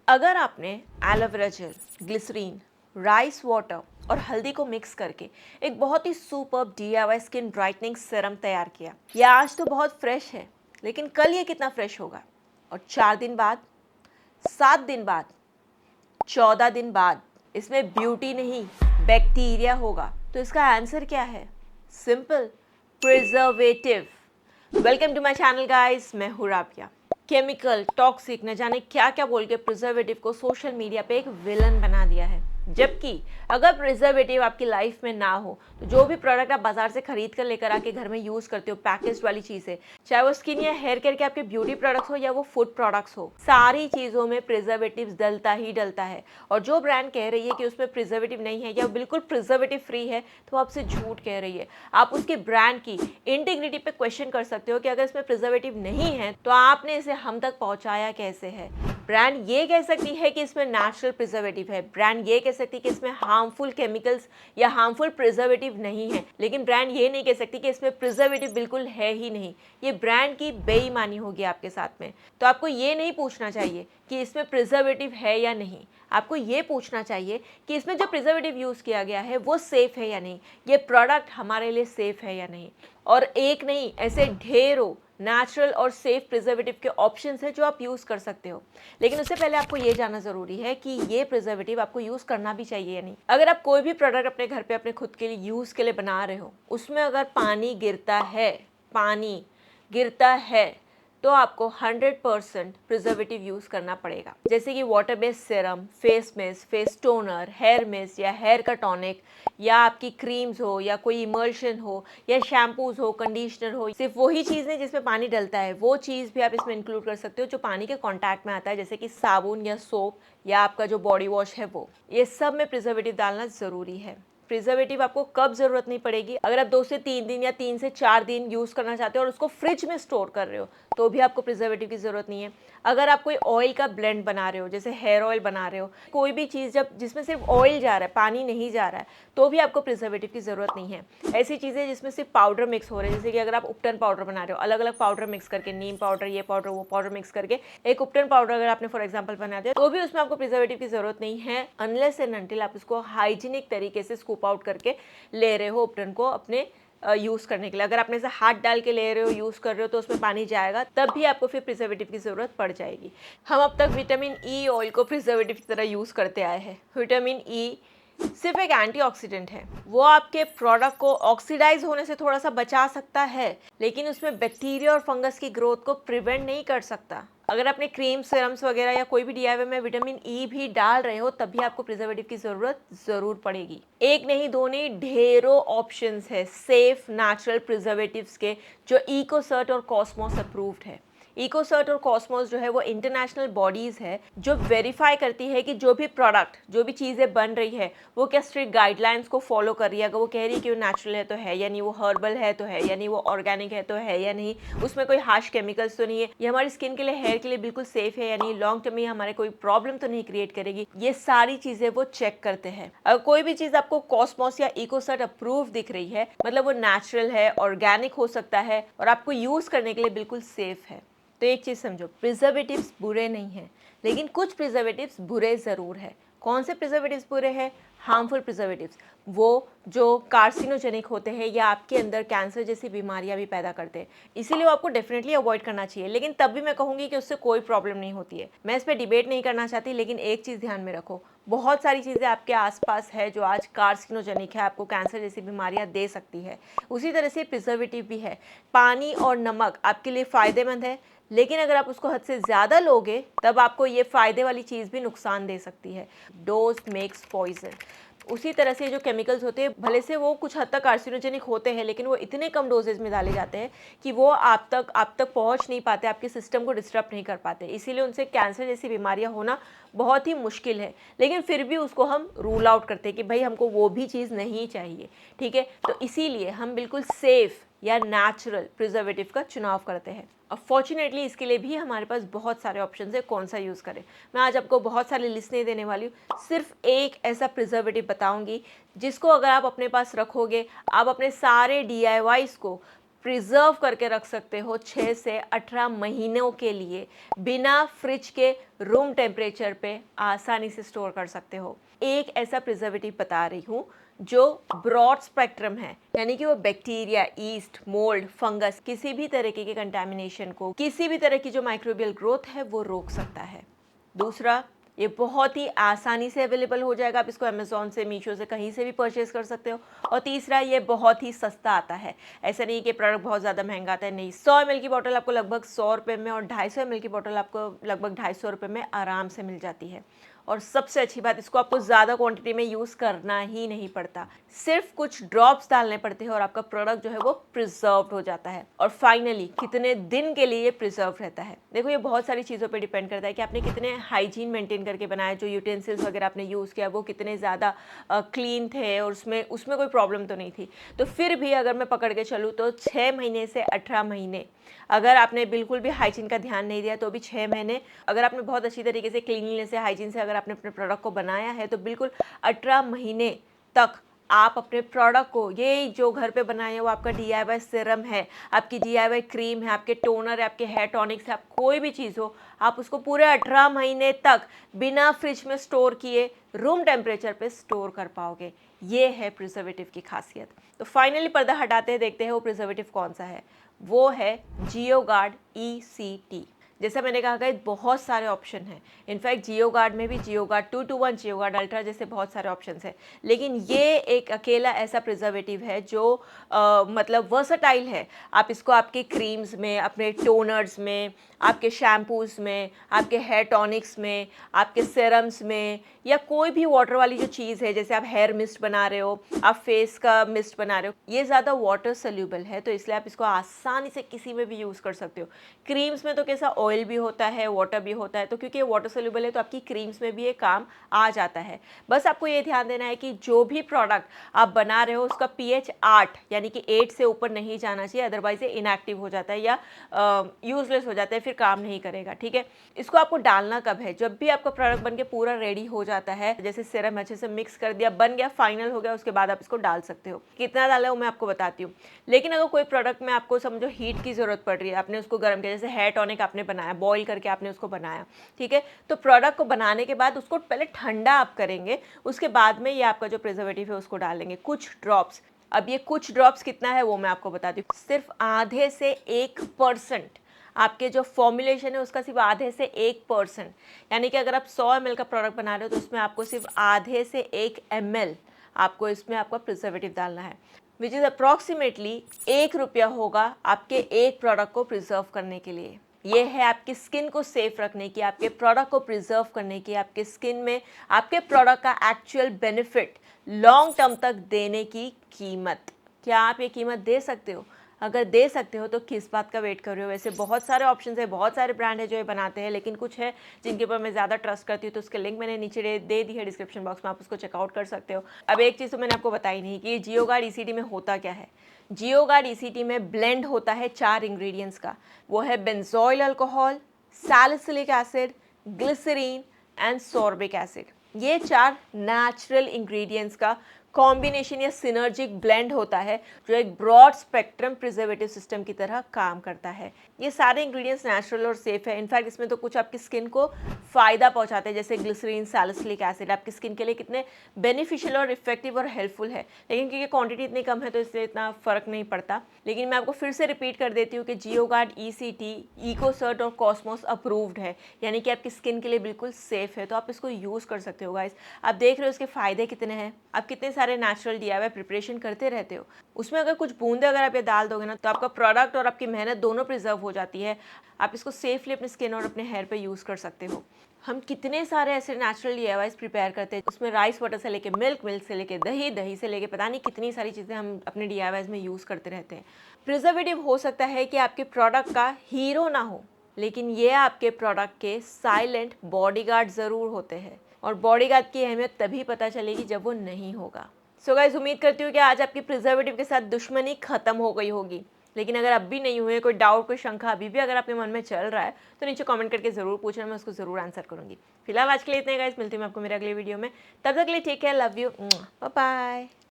अगर आपने aloe vera gel, glycerin, rice water और हल्दी को मिक्स करके एक बहुत ही superb DIY skin brightening serum तैयार किया, यह आज तो बहुत फ्रेश है, लेकिन कल ये कितना फ्रेश होगा? और 4 दिन बाद, 7 दिन बाद, 14 दिन बाद इसमें ब्यूटी नहीं, बैक्टीरिया होगा। तो इसका आंसर क्या है? Simple, preservative. Welcome to my channel guys, मैं हूँ राबिया। केमिकल, टॉक्सिक, न जाने क्या क्या बोल के प्रिजर्वेटिव को सोशल मीडिया पे एक विलन बना दिया है। जबकि अगर प्रिजर्वेटिव आपकी लाइफ में ना हो तो जो भी प्रोडक्ट आप बाजार से खरीद कर लेकर आके घर में यूज करते हो, पैकेज वाली चीजें, चाहे वो स्किन या हेयर केयर के आपके ब्यूटी प्रोडक्ट्स हो या वो फूड प्रोडक्ट्स हो, सारी चीजों में प्रिजर्वेटिव डलता ही डलता है। और जो ब्रांड कह रही है कि उसमें प्रिजर्वेटिव नहीं है या बिल्कुल प्रिजर्वेटिव फ्री है, तो आपसे झूठ कह रही है। आप उसके ब्रांड की इंटीग्रिटी पे क्वेश्चन कर सकते हो कि अगर इसमें प्रिजर्वेटिव नहीं है तो आपने इसे हम तक पहुंचाया कैसे है। ब्रांड ये कह सकती है कि इसमें नेचुरल प्रिजर्वेटिव है, ब्रांड ये कह सकती है कि इसमें हार्मफुल केमिकल्स या हार्मफुल प्रिजर्वेटिव नहीं है, लेकिन ब्रांड ये नहीं कह सकती कि इसमें प्रिजर्वेटिव बिल्कुल है ही नहीं। ये ब्रांड की बेईमानी होगी आपके साथ में। तो आपको ये नहीं पूछना चाहिए कि इसमें प्रिजर्वेटिव है या नहीं, आपको ये पूछना चाहिए कि इसमें जो प्रिजर्वेटिव यूज़ किया गया है वो सेफ़ है या नहीं, ये प्रोडक्ट हमारे लिए सेफ़ है या नहीं। और एक नहीं, ऐसे ढेरों नेचुरल और सेफ प्रिजर्वेटिव के ऑप्शंस हैं जो आप यूज़ कर सकते हो। लेकिन उससे पहले आपको ये जानना ज़रूरी है कि ये प्रिजर्वेटिव आपको यूज़ करना भी चाहिए या नहीं। अगर आप कोई भी प्रोडक्ट अपने घर पे अपने खुद के लिए यूज़ के लिए बना रहे हो, उसमें अगर पानी गिरता है तो आपको 100% प्रिजर्वेटिव यूज़ करना पड़ेगा। जैसे कि water based serum, face mist, face toner, hair mist या हेयर का टॉनिक, या आपकी क्रीम्स हो या कोई इमल्शन हो या शैम्पूज हो, कंडीशनर हो, सिर्फ वही चीज़ें जिसमें पानी डलता है वो चीज़ भी आप इसमें इंक्लूड कर सकते हो जो पानी के कॉन्टैक्ट में आता है, जैसे कि साबुन या सोप या आपका जो बॉडी वॉश है वो। ये सब में प्रिजर्वेटिव डालना ज़रूरी है। प्रिजर्वेटिव आपको कब ज़रूरत नहीं पड़ेगी? अगर आप 2 से 3 दिन या 3 से 4 दिन यूज़ करना चाहते हो और उसको फ्रिज में स्टोर कर रहे हो तो भी आपको प्रिजर्वेटिव की ज़रूरत नहीं है। अगर आप कोई ऑयल का ब्लेंड बना रहे हो, जैसे हेयर ऑयल बना रहे हो, कोई भी चीज़ जब जिसमें सिर्फ ऑयल जा रहा है, पानी नहीं जा रहा है, तो भी आपको प्रिजर्वेटिव की ज़रूरत नहीं है। ऐसी चीज़ें जिसमें सिर्फ पाउडर मिक्स हो रहे हैं, जैसे कि अगर आप उपटन पाउडर बना रहे हो, अलग अलग पाउडर मिक्स करके, नीम पाउडर, ये पाउडर, वो पाउडर मिक्स करके एक उपटन पाउडर अगर आपने फॉर एग्जाम्पल बना दिया, तो भी उसमें आपको प्रिजर्वेटिव की ज़रूरत नहीं है, अनलेस एंड अनटिल आप उसको हाइजीनिक तरीके से स्कूप आउट करके ले रहे हो उपटन को अपने यूज़ करने के लिए। अगर आपने इसे हाथ डाल के ले रहे हो, यूज़ कर रहे हो, तो उसमें पानी जाएगा, तब भी आपको फिर प्रिजर्वेटिव की ज़रूरत पड़ जाएगी। हम अब तक विटामिन ई ऑयल को प्रिजर्वेटिव की तरह यूज़ करते आए हैं। विटामिन ई सिर्फ एक एंटीऑक्सीडेंट है, वो आपके प्रोडक्ट को ऑक्सीडाइज होने से थोड़ा सा बचा सकता है, लेकिन उसमें बैक्टीरिया और फंगस की ग्रोथ को प्रिवेंट नहीं कर सकता। अगर आपने क्रीम, सीरम्स वगैरह या कोई भी DIY में विटामिन ई भी डाल रहे हो, तब भी आपको प्रिजर्वेटिव की ज़रूरत ज़रूर पड़ेगी। एक नहीं, दो नहीं, ढेरों ऑप्शंस है सेफ नेचुरल प्रिजर्वेटिव्स के जो इकोसर्ट और कॉस्मोस अप्रूव्ड है। इकोसर्ट और कॉस्मोस जो है वो इंटरनेशनल बॉडीज़ है जो वेरीफाई करती है कि जो भी प्रोडक्ट, जो भी चीज़ें बन रही है वो क्या स्ट्रिक्ट गाइडलाइंस को फॉलो कर रही है। अगर वो कह रही है कि वो नेचुरल है तो है या नहीं, वो हर्बल है तो है या नहीं, वो ऑर्गेनिक है तो है या नहीं, उसमें कोई हार्श केमिकल्स तो नहीं है, ये हमारी स्किन के लिए, हेयर के लिए बिल्कुल सेफ है या नहीं, लॉन्ग टर्म में हमारे कोई प्रॉब्लम तो नहीं क्रिएट करेगी, ये सारी चीज़ें वो चेक करते हैं। अगर कोई भी चीज़ आपको कॉस्मोस या इकोसर्ट अप्रूव दिख रही है, मतलब वो नेचुरल है, ऑर्गेनिक हो सकता है और आपको यूज़ करने के लिए बिल्कुल सेफ है। तो एक चीज़ समझो, प्रिजर्वेटिव्स बुरे नहीं हैं, लेकिन कुछ प्रिजर्वेटिव्स बुरे ज़रूर है। कौन से प्रिजर्वेटिव्स बुरे हैं? हार्मफुल प्रिजर्वेटिव्स, वो जो कार्सिनोजेनिक होते हैं या आपके अंदर कैंसर जैसी बीमारियां भी पैदा करते हैं, इसीलिए वो आपको डेफिनेटली अवॉइड करना चाहिए। लेकिन तब भी मैं कहूँगी कि उससे कोई प्रॉब्लम नहीं होती है। मैं इस पर डिबेट नहीं करना चाहती, लेकिन एक चीज़ ध्यान में रखो, बहुत सारी चीज़ें आपके आसपास है जो आज कार्सिनोजेनिक है, आपको कैंसर जैसी बीमारियां दे सकती है। उसी तरह से प्रिजर्वेटिव भी है। पानी और नमक आपके लिए फ़ायदेमंद है, लेकिन अगर आप उसको हद से ज़्यादा लोगे तब आपको ये फ़ायदे वाली चीज़ भी नुकसान दे सकती है। Dose makes poison. उसी तरह से जो केमिकल्स होते हैं, भले से वो कुछ हद तक कार्सिनोजेनिक होते हैं, लेकिन वो इतने कम डोजेज में डाले जाते हैं कि वो आप तक पहुंच नहीं पाते, आपके सिस्टम को डिस्टर्ब नहीं कर पाते। इसीलिए उनसे कैंसर जैसी बीमारियां होना बहुत ही मुश्किल है, लेकिन फिर भी उसको हम रूल आउट करते हैं कि भाई हमको वो भी चीज़ नहीं चाहिए, ठीक है। तो इसीलिए हम बिल्कुल सेफ़ या नेचुरल प्रिजर्वेटिव का चुनाव करते हैं। अब फॉर्चुनेटली इसके लिए भी हमारे पास बहुत सारे ऑप्शन है, कौन सा यूज़ करें। मैं आज आपको बहुत सारी लिस्ट नहीं देने वाली हूँ, सिर्फ एक ऐसा प्रिजर्वेटिव बताऊंगी जिसको अगर आप अपने पास रखोगे, आप अपने सारे DIYs को प्रिजर्व करके रख सकते हो 6 से 18 महीनों के लिए बिना फ्रिज के रूम टेम्परेचर पे आसानी से स्टोर कर सकते हो। एक ऐसा प्रिजर्वेटिव बता रही हूँ जो ब्रॉड स्पेक्ट्रम है, यानी कि वो बैक्टीरिया, ईस्ट, मोल्ड, फंगस, किसी भी तरीके के कंटामिनेशन को, किसी भी तरह की जो माइक्रोबियल ग्रोथ है वो रोक सकता है। दूसरा, ये बहुत ही आसानी से अवेलेबल हो जाएगा, आप इसको अमेज़ॉन से, मीशो से, कहीं से भी परचेज कर सकते हो। और तीसरा, ये बहुत ही सस्ता आता है। ऐसा नहीं कि प्रोडक्ट बहुत ज़्यादा महंगा आता है, नहीं। 100 ml की बोतल आपको लगभग 100 रुपये में और 250 ml की बोतल आपको लगभग 250 रुपये में आराम से मिल जाती है। और सबसे अच्छी बात, इसको आपको ज़्यादा क्वांटिटी में यूज़ करना ही नहीं पड़ता, सिर्फ कुछ ड्रॉप्स डालने पड़ते हैं और आपका प्रोडक्ट जो है वो प्रिजर्व्ड हो जाता है। और फाइनली, कितने दिन के लिए ये प्रिजर्व रहता है? देखो, ये बहुत सारी चीज़ों पे डिपेंड करता है कि आपने कितने हाइजीन मेंटेन करके बनाया, जो यूटेंसिल्स वगैरह आपने यूज़ किया वो कितने ज़्यादा क्लीन थे और उसमें कोई प्रॉब्लम तो नहीं थी। तो फिर भी अगर मैं पकड़ के चलूँ तो 6 महीने से 18 महीने, अगर आपने बिल्कुल भी हाइजीन का ध्यान नहीं दिया तो भी 6 महीने, अगर आपने बहुत अच्छी तरीके से क्लीनलीनेस से, हाइजीन से अगर आपने अपने प्रोडक्ट को बनाया है तो बिल्कुल 18 महीने तक आप अपने प्रोडक्ट को, ये जो घर पे बनाए हैं वो आपका DIY सीरम है, आपकी DIY क्रीम है, आपके टोनर है, आपके हेयर टॉनिक्स है, आप कोई भी चीज़ हो, आप उसको पूरे 18 महीने तक बिना फ्रिज में स्टोर किए रूम टेम्परेचर पे स्टोर कर पाओगे। ये है प्रिजर्वेटिव की खासियत। तो फाइनली पर्दा हटाते हैं, देखते हैं वो प्रिजर्वेटिव कौन सा है। वो है जियोगार्ड ECT। जैसा मैंने कहा कि बहुत सारे ऑप्शन हैं। इनफैक्ट जियोगार्ड में भी जियोगार्ड 2-2-1, जियोगार्ड अल्ट्रा जैसे बहुत सारे ऑप्शन हैं, लेकिन ये एक अकेला ऐसा प्रिजर्वेटिव है जो मतलब वर्सटाइल है। आप इसको आपके क्रीम्स में, अपने टोनर्स में, आपके शैम्पूज़ में, आपके हेयर टॉनिक्स में, आपके सीरम्स में, या कोई भी वाटर वाली जो चीज़ है, जैसे आप हेयर मिस्ट बना रहे हो, आप फेस का मिस्ट बना रहे हो, ये ज़्यादा वाटर सोल्यूबल है, तो इसलिए आप इसको आसानी से किसी में भी यूज़ कर सकते हो। क्रीम्स में तो कैसा ऑयल भी होता है, वाटर भी होता है, तो क्योंकि ये वाटर सोल्यूबल है तो आपकी क्रीम्स में भी ये काम आ जाता है। बस आपको ये ध्यान देना है कि जो भी प्रोडक्ट आप बना रहे हो उसका pH 8 यानी कि 8 से ऊपर नहीं जाना चाहिए, अदरवाइज ये इनएक्टिव हो जाता है या यूजलेस हो जाता है, फिर काम नहीं करेगा। ठीक है, इसको आपको डालना कब है? जब भी आपका प्रोडक्ट बन के पूरा रेडी हो जाता है, जैसे सीरम अच्छे से मिक्स कर दिया, बन गया, फाइनल हो गया, उसके बाद आप इसको डाल सकते हो। कितना डाला है वो मैं आपको बताती हूँ। लेकिन अगर कोई प्रोडक्ट में आपको समझो हीट की ज़रूरत पड़ रही है, आपने उसको गर्म किया, जैसे हेयर टॉनिक आपने बनाया, बॉईल करके आपने उसको बनाया, ठीक है, तो प्रोडक्ट को बनाने के बाद उसको पहले ठंडा आप करेंगे, उसके बाद में ये आपका जो प्रिजर्वेटिव है उसको डालेंगे, कुछ ड्रॉप्स। अब ये कुछ ड्रॉप्स कितना है वो मैं आपको बताती हूँ, सिर्फ आधे से 1%। आपके जो फॉर्मुलेशन है उसका सिर्फ आधे से 1%, यानी कि अगर आप 100 ml का प्रोडक्ट बना रहे हो तो उसमें आपको सिर्फ आधे से 1 ml आपको इसमें आपका प्रिजर्वेटिव डालना है, विच इज़ अप्रॉक्सीमेटली 1 रुपया होगा आपके एक प्रोडक्ट को प्रिजर्व करने के लिए। ये है आपकी स्किन को सेफ रखने की, आपके प्रोडक्ट को प्रिजर्व करने की, आपके स्किन में आपके प्रोडक्ट का एक्चुअल बेनिफिट लॉन्ग टर्म तक देने की कीमत। क्या आप ये कीमत दे सकते हो? अगर दे सकते हो तो किस बात का वेट कर रहे हो? वैसे बहुत सारे ऑप्शंस है, बहुत सारे ब्रांड है जो ये बनाते हैं, लेकिन कुछ है जिनके ऊपर मैं ज़्यादा ट्रस्ट करती हूँ, तो उसके लिंक मैंने नीचे दे दी है डिस्क्रिप्शन बॉक्स में, आप उसको चेकआउट कर सकते हो। अब एक चीज़ तो मैंने आपको बताई नहीं कि जियोगार्ड ECT में होता क्या है। जियोगार्ड ECT में ब्लेंड होता है 4 इंग्रेडिएंट्स का, वो है benzyl alcohol, salicylic acid, glycerine and sorbic acid. ये 4 नेचुरल इंग्रेडिएंट्स का कॉम्बिनेशन या सिनर्जिक ब्लेंड होता है जो एक ब्रॉड स्पेक्ट्रम प्रिजर्वेटिव सिस्टम की तरह काम करता है। ये सारे इंग्रेडिएंट्स नेचुरल और सेफ है। इनफैक्ट इसमें तो कुछ आपकी स्किन को फ़ायदा पहुंचाते हैं, जैसे ग्लिसरीन, सैलिसिलिक एसिड आपकी स्किन के लिए कितने बेनिफिशियल और इफेक्टिव और हेल्पफुल है, लेकिन क्योंकि क्वांटिटी इतनी कम है तो इसलिए इतना फ़र्क नहीं पड़ता। लेकिन मैं आपको फिर से रिपीट कर देती हूँ कि जियोगार्ड ECT इकोसर्ट और कॉस्मोस अप्रूव्ड है, यानी कि आपकी स्किन के लिए बिल्कुल सेफ है, तो आप इसको यूज़ कर सकते हो। गाइस, आप देख रहे हो इसके फ़ायदे कितने हैं, आप कितने सारे नेचुरल DIY प्रिपरेशन करते रहते हो, उसमें अगर कुछ बूंदे अगर आप ये डाल दोगे ना तो आपका प्रोडक्ट और आपकी मेहनत दोनों प्रिजर्व हो जाती है। आप इसको सेफली अपने स्किन और अपने हेयर पे यूज़ कर सकते हो। हम कितने सारे ऐसे नेचुरल DIYs प्रिपेयर करते हैं, उसमें राइस वाटर से लेके मिल्क, मिल्क से लेके दही, दही से लेके पता नहीं कितनी सारी चीज़ें हम अपने DIYs में यूज़ करते रहते हैं। प्रिजर्वेटिव हो सकता है कि आपके प्रोडक्ट का हीरो ना हो, लेकिन ये आपके प्रोडक्ट के साइलेंट बॉडीगार्ड ज़रूर होते हैं, और बॉडीगार्ड की अहमियत तभी पता चलेगी जब वो नहीं होगा। सो गाइस, उम्मीद करती हूँ कि आज आपकी प्रिजर्वेटिव के साथ दुश्मनी खत्म हो गई होगी, लेकिन अगर अब भी नहीं हुए, कोई डाउट, कोई शंका अभी भी अगर आपके मन में चल रहा है तो नीचे कमेंट करके ज़रूर पूछना, मैं उसको ज़रूर आंसर करूँगी। फिलहाल आज के लिए इतने गाइस, मिलती हूँ मैं आपको मेरे अगले वीडियो में, तब तक के लिए take care, love you, bye bye.